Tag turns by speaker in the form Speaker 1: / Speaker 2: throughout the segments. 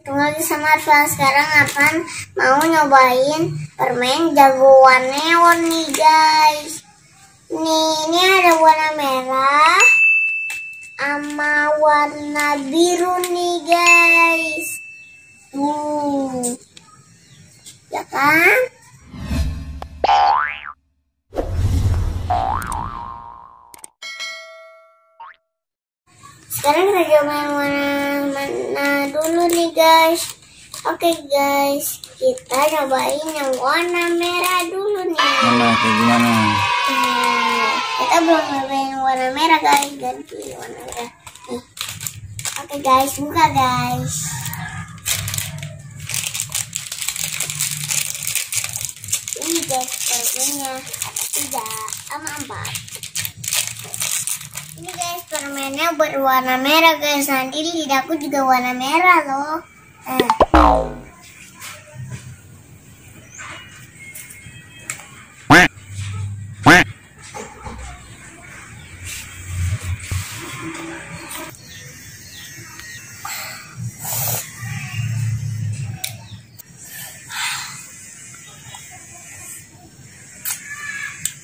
Speaker 1: Ketemu lagi sama Arfan. Sekarang Arfan mau nyobain permen jagoan neon nih guys. Ini ada warna merah sama warna biru nih guys. Ya kan? Sekarang kita cobain warna mana dulu nih guys. Oke guys, kita cobain yang warna merah dulu nih.
Speaker 2: Mana kayak gimana?
Speaker 1: Kita belum cobain warna merah guys, ganti warna merah nih. Oke guys, buka guys. Ini guys permennya, ada 3 sama 4. Ini guys permennya berwarna merah guys. Nanti lidahku juga warna merah loh.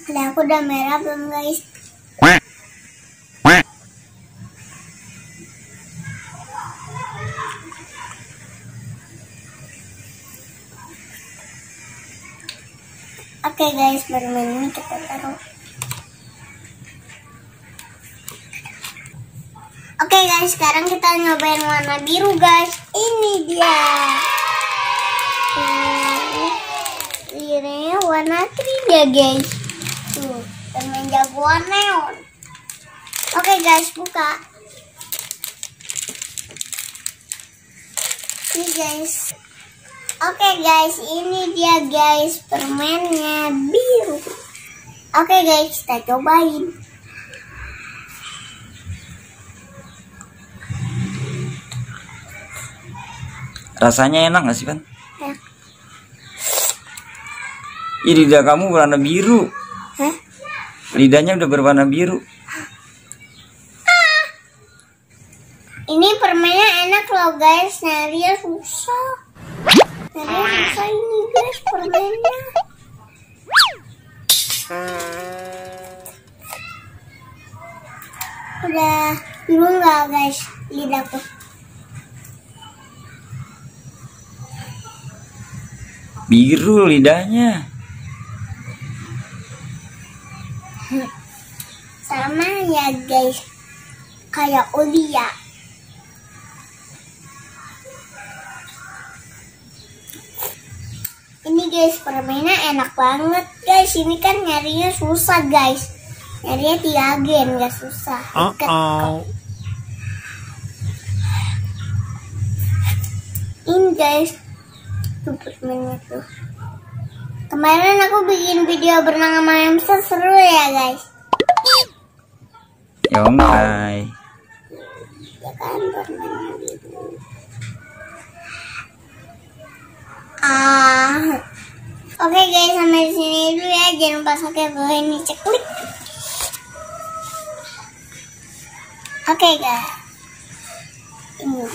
Speaker 1: Lidahku udah merah belum guys? Oke guys, permen ini kita taruh. Oke guys, sekarang kita nyobain warna biru guys. Ini dia. Ini warna 3 guys. Tuh, permen jagoan neon. Oke guys, buka. Ini guys. Oke guys, ini dia guys permennya biru. Oke guys, kita cobain.
Speaker 2: Rasanya enak gak sih, Pan?
Speaker 1: Ya.
Speaker 2: Ih, lidah kamu warna biru.
Speaker 1: Hah?
Speaker 2: Lidahnya udah berwarna biru.
Speaker 1: Ini permennya enak loh guys, nyarinya susah. Ini guys permennya. Udah biru nggak guys lidahku?
Speaker 2: Biru lidahnya.
Speaker 1: Sama ya guys, kayak Olia. Ini guys permennya enak banget guys. Ini kan nyarinya susah guys. Nyarinya 3 gen, gak susah. Ini guys tuh permennya tuh. Kemarin aku bikin video berenang sama hamster, seru ya guys.
Speaker 2: Yongkai.
Speaker 1: Ya kan permennya gitu. Oke guys, sampai sini dulu ya. Jangan lupa subscribe bawah ini, cek klik. Oke guys, ini.